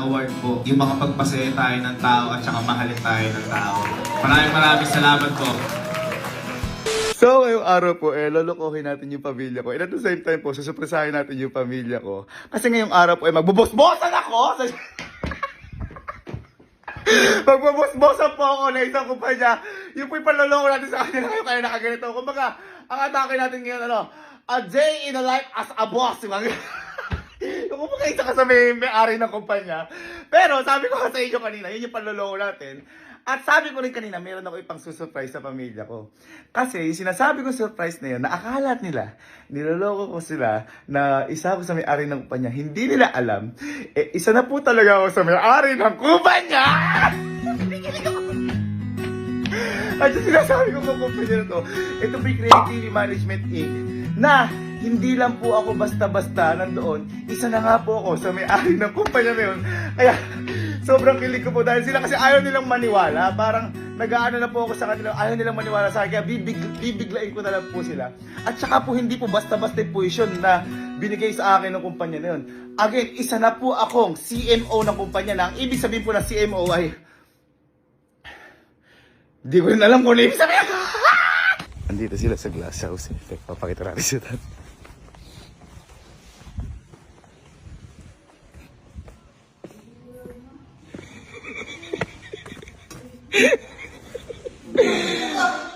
na award po. Yung makapagpasaya tayo ng tao at saka mahalin tayo ng tao. Maraming salamat po. So, ngayong araw po, lolokohin natin yung pamilya ko. And at the same time po, susupresahin natin yung pamilya ko. Kasi ngayong araw po, magbubos-bosan ako! Magbubos-bosan po ako na isang kumpanya. Yung po'y panloloko natin sa kanila ngayon, kaya nakaganito. Kumbaga, ang atake natin ngayon, a day in a life as a boss. Yung kumbaga, isa ka sa may-ari ng kumpanya. Pero, sabi ko sa inyo kanina, yun yung panloloko natin. At sabi ko rin kanina, meron ako ipang susurprise sa pamilya ko. Kasi yung sinasabi ko surprise na yun, naakalat nila, niloloko ko sila na isa ako sa may-ari ng kumpanya. Hindi nila alam, isa na po talaga ako sa may-ari ng kumpanya! At yung sinasabi ko kung kumpanya na to, ito po yung Creativity Management Inc. na hindi lang po ako basta-basta nandoon, isa na nga po ako sa may-ari ng kumpanya na yun. Kaya, sobrang kilig ko po dahil sila kasi ayaw nilang maniwala. Parang nag-aano na po ako sa kanila, ayaw nilang maniwala sa akin. Kaya bibiglain ko na lang po sila. At saka po hindi po basta-basta yung position na binigay sa akin ng kumpanya na yun. Again, isa na po akong CMO ng kumpanya na. Ang ibig sabihin po ng CMO ay... Hindi ko rin alam kung ano ibig sabihin. Andito sila sa glass house. Papakita natin sila.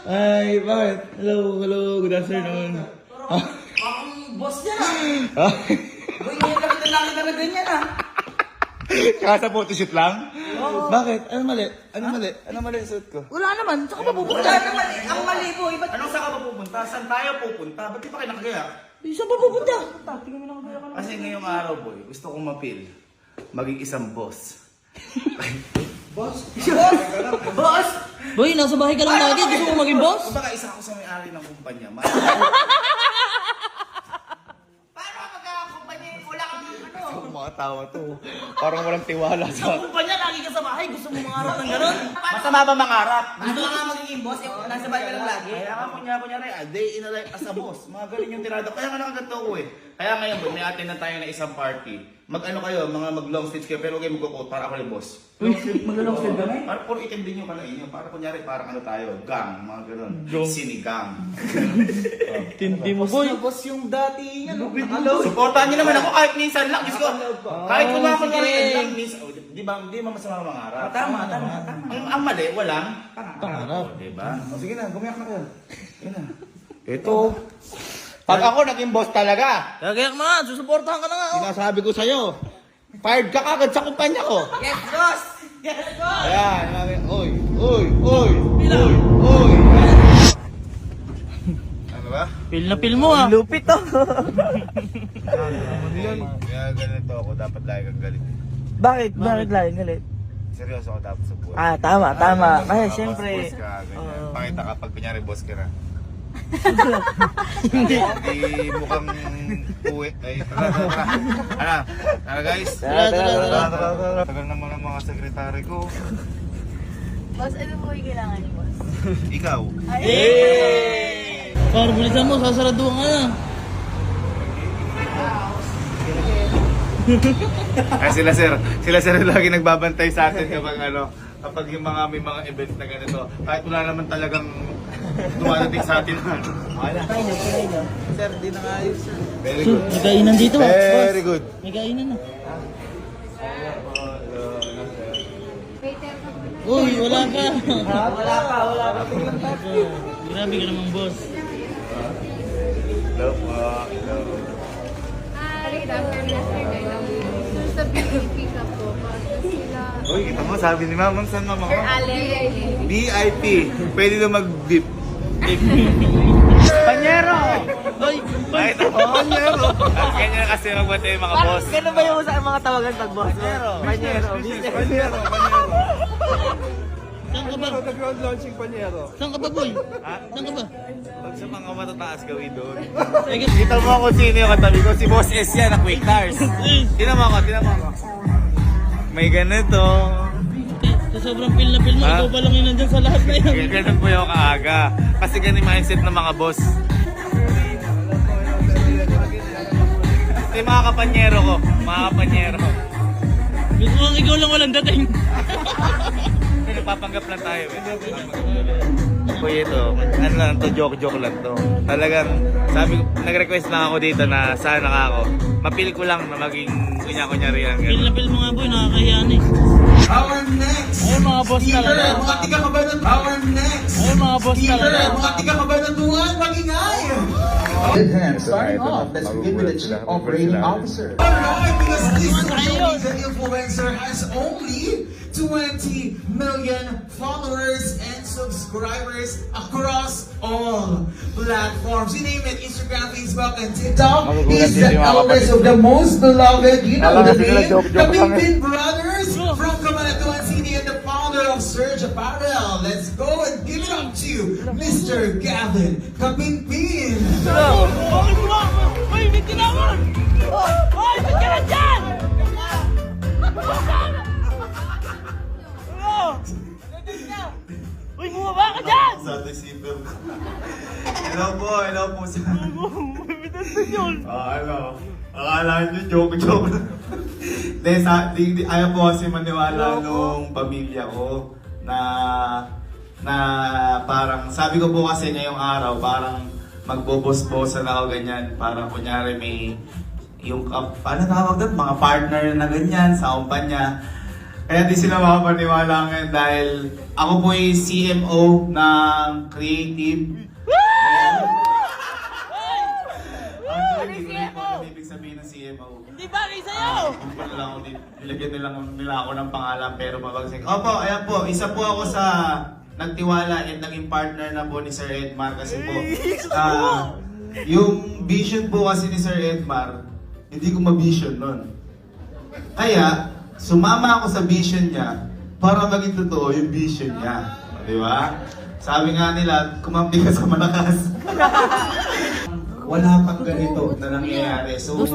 Ay, bakit? Hello, good afternoon. Ang boss niya na. Boy, ngayon kami talaga na ganyan ah. Kaya sa photoshoot lang? Oo. Bakit? Ano mali? Ano mali yung suit ko? Wala naman, saan ka mapupunta? Ang mali po, iba't... Anong saan ka pa pupunta? Saan tayo pupunta? Ba't di pa kayo nakagaya? Saan pa pupunta? Kasi ngayong araw, boy, gusto kong mapil. Maging isang boss. Boss? Boy, nasa bahay ka lang lagi, gusto mo maging boss? Kumbaga, isa ako sa may-ari ng kumpanya. Paano magkakakumpanya? Wala kang ano? Mga tawa to. Parang walang tiwala Sa sa... kumpanya, lagi ka sa bahay, gusto mo mangarap ng gano'n? Masama ba mangarap? Gusto ka nga magiging boss, nasa bahay ka lang lagi? Kaya nga kunyari, a day in a life as a boss. Mga galing yung tirada. Kaya nga nakaganto ko eh. Kaya ngayon, boy, may attend na tayo na isang party. Mag-ano kayo, mag long stage kayo, pero huwag kayo mag-quote para ako yung boss. Mag-long sleeve kami? Para puro itindi nyo ka na inyo. Para kunyari, parang ano tayo, gang, mga ganun. Sinigang. Tindi mo, boy. Boss yung dati yan. Supportahan nyo naman ako kahit minsan lang. Diyos ko, kahit kung mga kunyari lang minsan. Di ba masama mangarap? Tama. Ang mali, walang Pangarap. Di ba? O sige na, gumiyak na kayo. Sige na. Ito. Pag ako naging boss talaga, Kaya nga, susuportahan ka na nga. sinasabi ko sa'yo, fired ka kagad sa kumpanya ko. Yes, boss! Yes, boss! Ayan, oy. Ano ba? Pil na pil mo ah. Lupit to. Kaya ganito ako, dapat lagi kang galit. Bakit lagi galit? Seryoso ako dapat sa buhay. Tama. Kasi Boss syempre... ka, ganyan. Pakita ka pag kunyari boss ka na. Hindi. Hindi mukhang uwi. Ay, tara. Tara guys. Tara. Tagal naman ang mga sekretary ko. Boss, ano po yung kailangan niyo, boss? Ikaw. Par, bilisan mo, sasaraduhan ka na. Sila sir lagi nagbabantay sa atin kapag yung may mga event na ganito. Kahit wala naman talagang dumadating sa atin. Sir, di na kaayos. Very good. May kainan dito ah. Very good. May kainan na. Waiter ka po na. Uy, wala ka. Wala pa. Grabe ka namang boss. Hello po. Hello. Hi, good afternoon, yesterday lang. Sa VIP ka po. Kasi sila... Uy, kita mo, sabi ni Ma'am, saan Ma'am Sir ako? Allen. VIP. Pwede na mag-VIP. Panyero! Uy, Ay, ito. Panyero! Ganyan kasi magbantay yung mga boss. Ganun ba yung mga tawagan pag boss? Panyero. Panyero. Saan ka ba? Nag-ground launching panyero. Saan ka ba, boy? Saan ka ba? Pag sa mga matataas gawin doon. Ay, Kita mo ako sino yung katabi ko. Si Boss S yan, na Quick Cars. Tinan mo ako. May ganito. Sa sobrang pil na pil mo, ikaw pa lang yun nandyan sa lahat na yan. Ganun po yung kaaga. Kasi ganun yung mindset ng mga boss. Ito yung mga kapanyero ko. Mga kapanyero. Gusto mo ikaw lang walang dating. Nagpapanggap lang tayo eh. Kuya ito, ano lang to, joke lang to. Talagang, sabi ko, nag-request lang ako dito na sana ka ako. Mapil ko lang na maging kunya-kunyari yan. Pil na pil mo nga boy, nakakayaan eh. Our next Ayun mga boss talaga. mga tiga-kabanatuan. Our next Ayun mga boss talaga. mga tiga-kabanatuan, magingay! Starting off, let's begin with the Chief Operating Officer. Alright, because this social media influencer has only 20 million followers and subscribers across all platforms. You name it, Instagram, Facebook, and TikTok. He's the eldest of the most beloved, you know the name, the Pimpin Brothers from Cabanatuan City and the founder of Surge Apparel. Let's go and give it up to Mr. Gavin Kapimpin. Bakit mo? Uy, may tinawag! Uy, ba't ka na dyan? Uy, bumaba ka dyan! Sa receiver. Hello po sa... Bibitan na yun. Akala nyo, joke. Ayaw po kasi maniwala nung pamilya ko na parang, sabi ko po kasi ngayong araw, parang magbobos-bosan ako ganyan. Parang kunyari may, yung, paano tawag doon? Mga partner na ganyan sa kumpanya. Kaya di sila makapaniwala ngayon dahil ako po yung CMO ng Creative. Actually, hindi ko alam ibig sabihin ng CMO. Hindi bagay sa'yo! Kumpara lang ako din. Nilagyan nila ako ng pangalan pero mabagsik. Opo, ayan po. Isa po ako sa nagtiwala at naging partner na po ni Sir Edmar kasi po yung vision po kasi ni Sir Edmar, hindi ko ma-vision nun. Kaya, sumama ako sa vision niya para maging totoo yung vision niya. Di ba? Sabi nga nila, kumampi ka sa malakas. Wala pang ganito na nangyayari. So,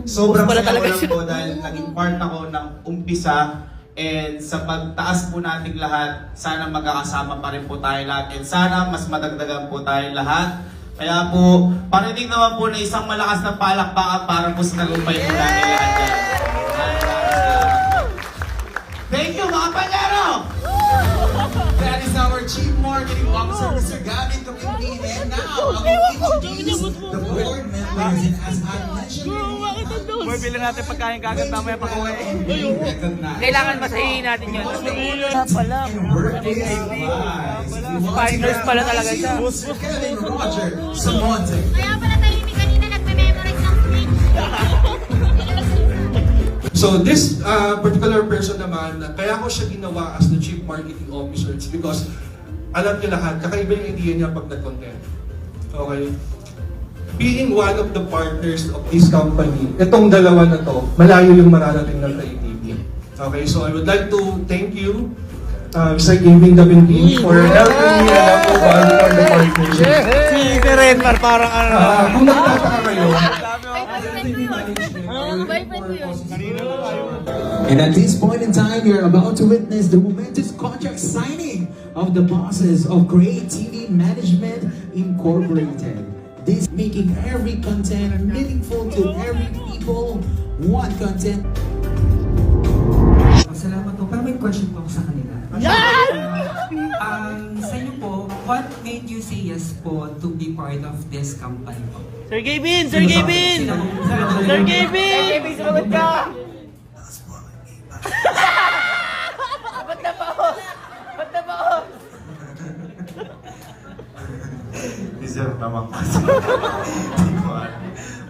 sobrang saya ko lang po dahil naging part ako ng umpisa. And sa pagtaas po nating lahat, sana magkakasama pa rin po tayo lahat. And sana mas madagdagan po tayo lahat. Kaya po, parinig naman po na isang malakas na palakpakan para po sa tagumpay po natin lahat yan. Thank you mga panyero! That is our Chief Marketing Officer, Mr. Gavin Kapimpin. And now, I will introduce the board members. And as I mentioned earlier, Boy, bilhin natin pagkain kagad mamaya pag uwi. Kailangan masahihin natin yun. Pala. Finals pala talaga siya. Kevin Roger Samonte. Kaya pala tayo ni kanina nagme-memorize ng speech. So this particular person naman, kaya ko siya ginawa as the Chief Marketing Officer, it's because alam niyo lahat, kakaiba yung idea niya pag nag-content. Okay? Being one of the partners of this company, itong dalawa na to, malayo yung mararating ng KTV. Okay, so I would like to thank you, Mr. Gavin Kapimpin, for helping me along the one on the partnership. Si Sir Edmar parang ano. Kung nagtataka kayo, And at this point in time, you're about to witness the momentous contract signing of the bosses of Create TV Management Incorporated. This making every content meaningful to every people. One content. Salamat po. Pero may question po ako sa kanila. Sa inyo po, what made you say yes po to be part of this company po? Sir Gavin! Sir Gavin! Sir Gavin! Sumagot ka! Ba't na pa ako? Ba't na pa ako? Deserve naman kasi.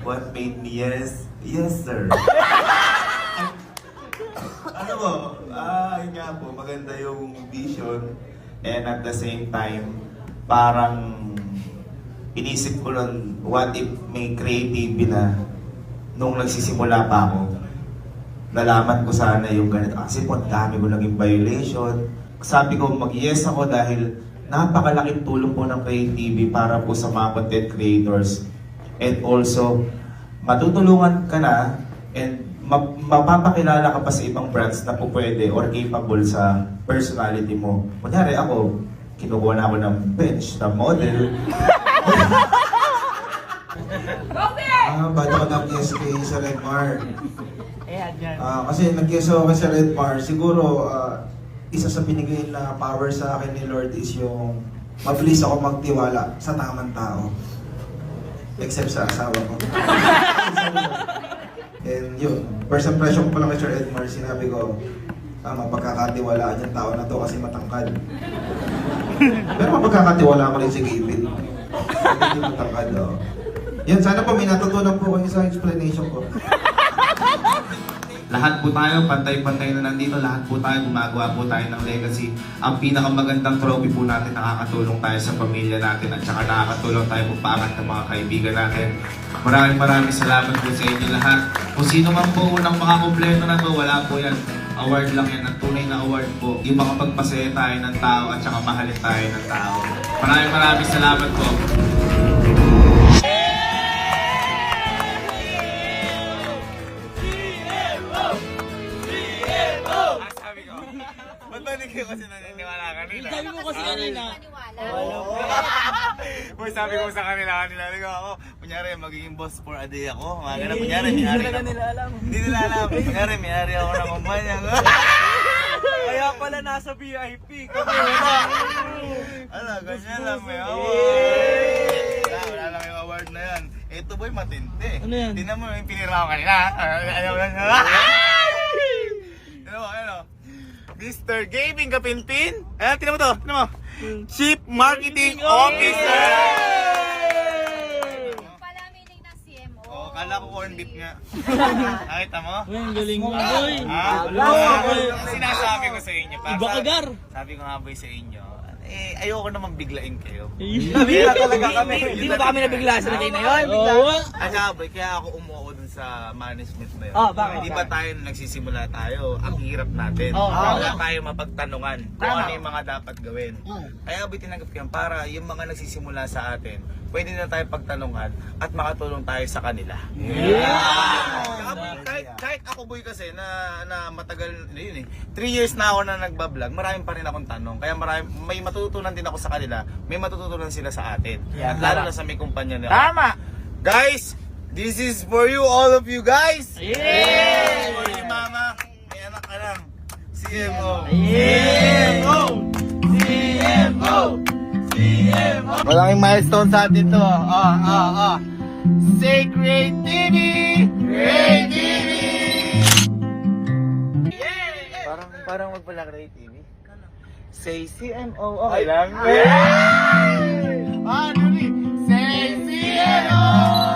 What made me yes? Yes, sir. Ano po? Yun nga po, maganda yung vision. And at the same time, parang inisip ko nun, what if may creative na nung nagsisimula pa ako, nalaman ko sana yung ganito. Kasi po, dami ko naging violation. Sabi ko, mag-yes ako dahil napakalaking tulong po ng Creative para po sa mga content creators. And also, matutulungan ka na and mapapakilala ka pa sa ibang brands na po pwede or capable sa personality mo. Kunyari ako, kinukuha na ako ng bench, na model. Ba't ako nag-yes kay Sir Edmar? Kasi nag-keso ako sa Red Bar, siguro isa sa binigay na power sa akin ni Lord is yung mabilis ako magtiwala sa tamang tao. Except sa asawa ko. And yun, first impression ko pa lang kay Sir Edmar, sinabi ko, mapagkakatiwalaan yung tao na to kasi matangkad. Pero mapagkakatiwalaan ko rin si Gavin. Hindi matangkad, oh. Yan, sana po may natutunan po kayo sa explanation ko. Lahat po tayo, pantay-pantay na nandito. Lahat po tayo, gumagawa po tayo ng legacy. Ang pinakamagandang trophy po natin, nakakatulong tayo sa pamilya natin at saka nakakatulong tayo paangat ng mga kaibigan natin. Maraming salamat po sa inyo lahat. Kung sino man po unang makakompleto na to, wala po yan. Award lang yan. Ang tunay na award po. Yung makapagpasaya tayo ng tao at saka mahalin tayo ng tao. Maraming salamat po. Ba't ba hindi kayo kasi naniniwala kanina? Sabi mo kasi kanina. Boy, sabi ko sa kanila, ako, kunyari, magiging boss for a day ako. Mga ganun, kunyari, may-ari ako. Hindi nila alam. Kunyari, may-ari ako ng kumpanya. Kaya pala nasa VIP. Ala, ganyan lang, may award. Wala lang yung award na yan. Ito boy, matindi. Ano yan? Tingnan mo yung pinira ko kanina. Ayaw lang. Ano? Mr. Gavin Kapinpin. Ayan, tingnan mo to. Tingnan mo. Chief Marketing Officer! Pala meaning ng CMO. Oh, kala ko corn beef nga. Nakita mo? Uy, ang galing mo, boy. Ang sinasabi ko sa inyo. Iba agar. Sabi ko nga boy sa inyo, ayoko naman biglain kayo. Nabigla talaga kami. Hindi ba kami nabigla sa lagay na yun? Oo. At saka boy, kaya ako umuo dun sa management na yun. Bakit? Hindi ba tayo nung nagsisimula tayo, ang hirap natin. Wala tayo mapagtanungan kung ano yung mga dapat gawin. Kaya boy, tinanggap ko yan para yung mga nagsisimula sa atin, pwede na tayo pagtanungan at makatulong tayo sa kanila. Kahit ako boy kasi na matagal na yun 3 years na ako na nagbablog, marami pa rin akong tanong. Kaya may matututunan din ako sa kanila, may matututunan sila sa atin. At lalo na sa may kumpanya nila. Tama! Guys, this is for you, all of you guys! Yeah! For you mama, may anak ka lang. CMO! CMO! CMO! CMO! Malaking milestone sa atin to. Say Creativity! Creativity! Parang wag pala Creativity. Say CMO. Okay lang. Say CMO!